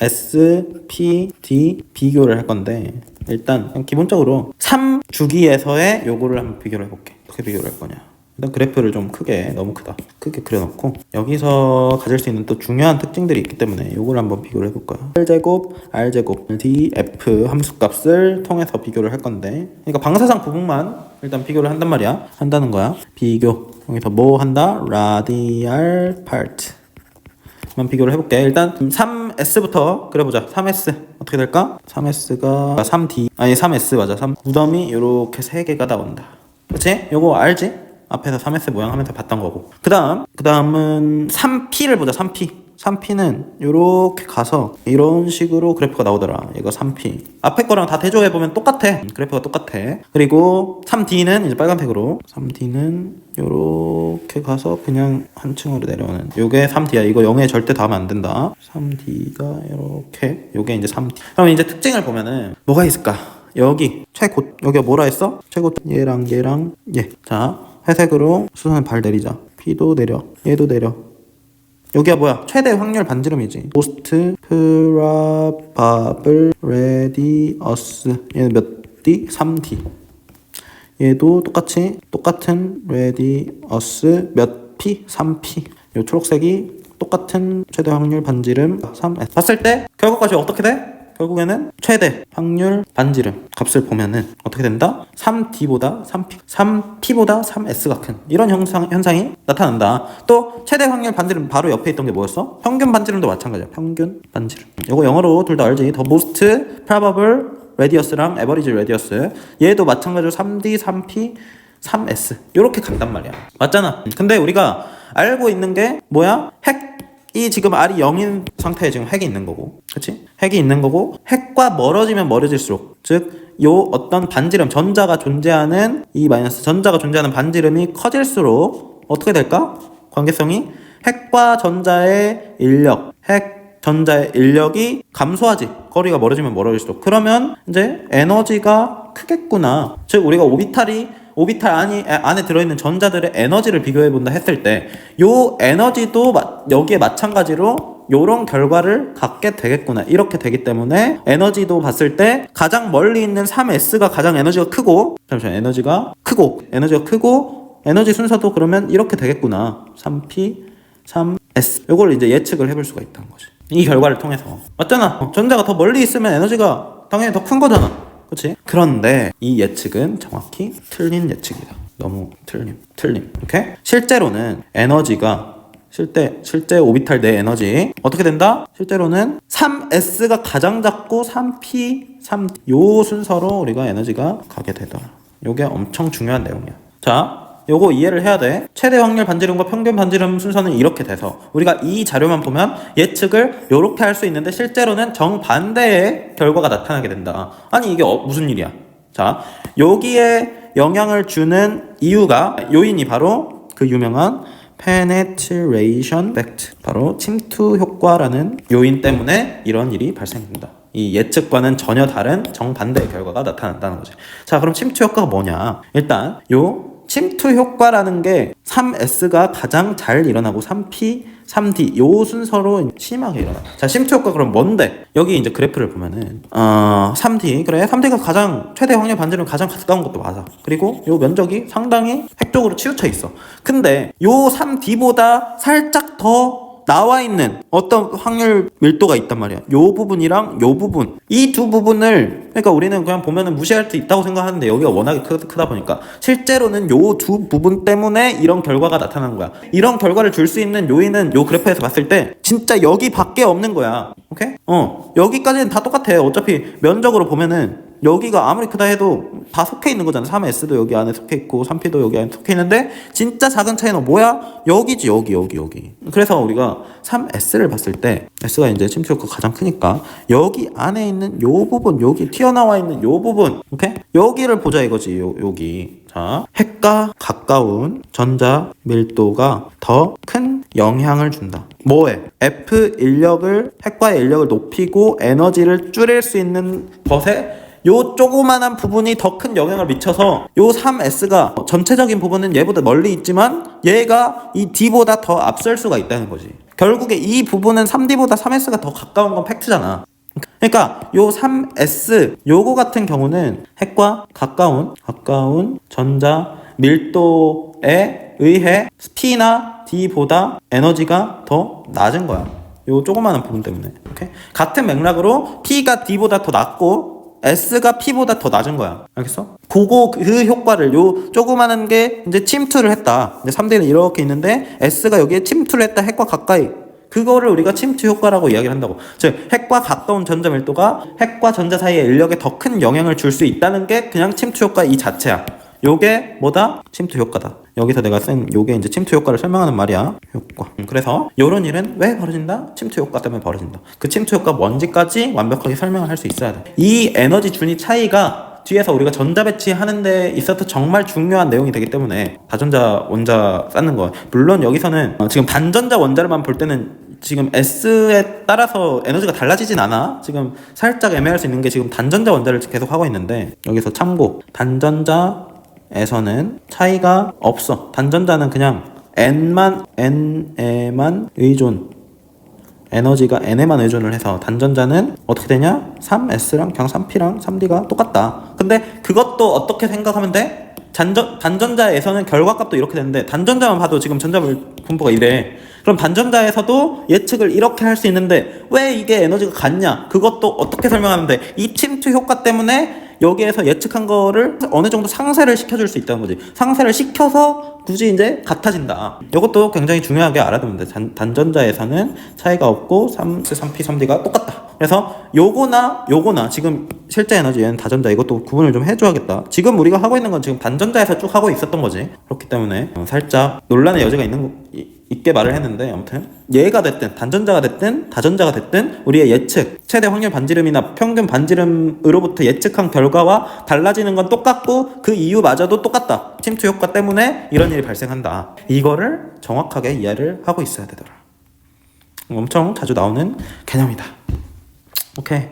S, P, D 비교를 할 건데 일단 기본적으로 3주기에서의 요거를 한번 비교를 해볼게. 어떻게 비교를 할 거냐. 일단 그래프를 좀 크게, 너무 크다, 크게 그려놓고 여기서 가질 수 있는 또 중요한 특징들이 있기 때문에 요걸 한번 비교를 해볼까요. R제곱, R제곱, D, F 함수값을 통해서 비교를 할 건데, 그러니까 방사상 부분만 일단 비교를 한단 말이야. 한다는 거야. 비교. 여기서 뭐 한다? Radial part 만 비교를 해볼게. 일단 3S부터 그려보자. 3S 어떻게 될까? 3S가 3D 아니 3S 맞아. 3 무덤이 이렇게 3개가 나온다. 그치? 요거 알지? 앞에서 3S 모양 하면서 봤던 거고. 그 다음은 3P를 보자. 3P는 요렇게 가서 이런 식으로 그래프가 나오더라. 이거 3P 앞에 거랑 다 대조해보면 똑같아. 그래프가 똑같아. 그리고 3D는 이제 빨간색으로, 3D는 요렇게 가서 그냥 한 층으로 내려오는 요게 3D야. 이거 0에 절대 닿으면 안 된다. 3D가 요렇게, 요게 이제 3D. 그럼 이제 특징을 보면은 뭐가 있을까? 여기 최고, 여기가 뭐라 했어? 최고 얘랑 얘. 자, 회색으로 수선을 발 내리자. P도 내려, 얘도 내려. 여기가 뭐야? 최대 확률 반지름이지. Most probable radius. 얘는 몇 D? 3D. 얘도 똑같은 radius 몇 P? 3P. 요 초록색이 똑같은 최대 확률 반지름 3S. 봤을 때 결과값이 어떻게 돼? 결국에는 최대 확률 반지름 값을 보면은 어떻게 된다? 3D보다 3P보다 3S가 큰 이런 현상이 나타난다. 또 최대 확률 반지름 바로 옆에 있던 게 뭐였어? 평균 반지름도 마찬가지야. 평균 반지름. 이거 영어로 둘 다 알지? The most probable radius랑 average radius. 얘도 마찬가지로 3D, 3P, 3S 이렇게 간단 말이야. 맞잖아. 근데 우리가 알고 있는 게 뭐야? 이 지금 R이 0인 상태에 지금 핵이 있는 거고, 그치? 핵이 있는 거고, 핵과 멀어지면 멀어질수록, 즉, 요 어떤 반지름, 전자가 존재하는 반지름이 커질수록 어떻게 될까? 관계성이 핵과 전자의 전자의 인력이 감소하지. 거리가 멀어지면 멀어질수록. 그러면 이제 에너지가 크겠구나. 즉, 우리가 오비탈 안에 들어있는 전자들의 에너지를 비교해본다 했을 때 요 에너지도 여기에 마찬가지로 요런 결과를 갖게 되겠구나. 이렇게 되기 때문에 에너지도 봤을 때 가장 멀리 있는 3S가 가장 에너지가 크고 에너지 순서도 그러면 이렇게 되겠구나. 3P, 3S. 요걸 이제 예측을 해볼 수가 있다는 거지. 이 결과를 통해서. 맞잖아. 전자가 더 멀리 있으면 에너지가 당연히 더 큰 거잖아. 그치? 그런데 이 예측은 정확히 틀린 예측이다. 너무 틀림. 오케이? 실제로는 에너지가 실제 오비탈 내 에너지 어떻게 된다? 실제로는 3S가 가장 작고 3P, 3D 요 순서로 우리가 에너지가 가게 되더라. 요게 엄청 중요한 내용이야. 자, 요거 이해를 해야 돼. 최대 확률 반지름과 평균 반지름 순서는 이렇게 돼서 우리가 이 자료만 보면 예측을 요렇게 할 수 있는데 실제로는 정반대의 결과가 나타나게 된다. 아니 이게 무슨 일이야? 자, 여기에 영향을 주는 요인이 바로 그 유명한 penetration effect, 바로 침투 효과라는 요인 때문에 이런 일이 발생된다. 이 예측과는 전혀 다른 정반대의 결과가 나타난다는 거지. 자, 그럼 침투 효과가 뭐냐? 일단 요 침투 효과라는 게 3S가 가장 잘 일어나고 3P, 3D 요 순서로 심하게 일어나. 자, 침투 효과 그럼 뭔데? 여기 이제 그래프를 보면은 3D 그래 3D가 가장 최대 확률 반지름 가장 가까운 것도 맞아. 그리고 요 면적이 상당히 핵 쪽으로 치우쳐 있어. 근데 요 3D보다 살짝 더 나와 있는 어떤 확률 밀도가 있단 말이야. 요 부분이랑 요 부분, 이 두 부분을, 그러니까 우리는 그냥 보면은 무시할 수 있다고 생각하는데 여기가 워낙에 크다 보니까 실제로는 요 두 부분 때문에 이런 결과가 나타난 거야. 이런 결과를 줄 수 있는 요인은 요 그래프에서 봤을 때 진짜 여기밖에 없는 거야. 오케이? 여기까지는 다 똑같아. 어차피 면적으로 보면은 여기가 아무리 크다 해도 다 속해 있는 거잖아. 3S도 여기 안에 속해 있고 3P도 여기 안에 속해 있는데 진짜 작은 차이는 뭐야? 여기지. 여기. 그래서 우리가 3S를 봤을 때 S가 이제 침투 효과가 가장 크니까 여기 안에 있는 요 부분, 여기 튀어나와 있는 요 부분, 오케이? 여기를 보자 이거지. 여기. 자, 핵과 가까운 전자 밀도가 더 큰 영향을 준다. 뭐에? F 인력을, 핵과의 인력을 높이고 에너지를 줄일 수 있는 것에 요 조그만한 부분이 더 큰 영향을 미쳐서 요 3S가 전체적인 부분은 얘보다 멀리 있지만 얘가 이 D보다 더 앞설 수가 있다는 거지. 결국에 이 부분은 3D보다 3S가 더 가까운 건 팩트잖아. 그러니까 요 3S 요거 같은 경우는 핵과 가까운 전자 밀도에 의해 P나 D보다 에너지가 더 낮은 거야. 요 조그마한 부분 때문에. 오케이? 같은 맥락으로 P가 D보다 더 낮고 S가 P보다 더 낮은 거야. 알겠어? 그 효과를 요 조그마한 게 이제 침투를 했다. 이제 3D는 이렇게 있는데 S가 여기에 침투를 했다. 핵과 가까이. 그거를 우리가 침투 효과라고 이야기를 한다고. 즉 핵과 가까운 전자 밀도가 핵과 전자 사이의 인력에 더 큰 영향을 줄 수 있다는 게 그냥 침투 효과 이 자체야. 요게 뭐다? 침투 효과다. 여기서 내가 쓴 요게 이제 침투 효과를 설명하는 말이야. 효과. 그래서 요런 일은 왜 벌어진다? 침투 효과 때문에 벌어진다. 그 침투 효과 뭔지까지 완벽하게 설명을 할 수 있어야 돼. 이 에너지 준위 차이가 뒤에서 우리가 전자 배치하는 데 있어서 정말 중요한 내용이 되기 때문에 다전자 원자 쌓는 거. 물론 여기서는 지금 단전자 원자를만 볼 때는 지금 S에 따라서 에너지가 달라지진 않아. 지금 살짝 애매할 수 있는 게 지금 단전자 원자를 계속 하고 있는데 여기서 참고 단전자에서는 차이가 없어. 단전자는 그냥 N에만 의존, 에너지가 N에만 의존을 해서 단전자는 어떻게 되냐? 3S랑 그냥 3P랑 3D가 똑같다. 근데 그것도 어떻게 생각하면 돼? 단전자에서는 결과값도 이렇게 되는데 단전자만 봐도 지금 전자물 분포가 이래. 그럼 단전자에서도 예측을 이렇게 할 수 있는데 왜 이게 에너지가 같냐? 그것도 어떻게 설명하면 돼? 이 침투 효과 때문에 여기에서 예측한 거를 어느 정도 상쇄를 시켜줄 수 있다는 거지. 상쇄를 시켜서 굳이 이제 같아진다. 이것도 굉장히 중요하게 알아두면 돼. 단전자에서는 차이가 없고 3P, 3D가 똑같다. 그래서 요거나 지금 실제 에너지 얘는 다전자 이것도 구분을 좀 해줘야겠다. 지금 우리가 하고 있는 건 지금 단전자에서 쭉 하고 있었던 거지. 그렇기 때문에 살짝 논란의 여지가 있게 말을 했는데 아무튼 얘가 됐든 단전자가 됐든 다전자가 됐든 우리의 예측 최대 확률 반지름이나 평균 반지름으로부터 예측한 결과와 달라지는 건 똑같고 그 이유마저도 똑같다. 침투 효과 때문에 이런 일이 발생한다. 이거를 정확하게 이해를 하고 있어야 되더라. 엄청 자주 나오는 개념이다. 오케이.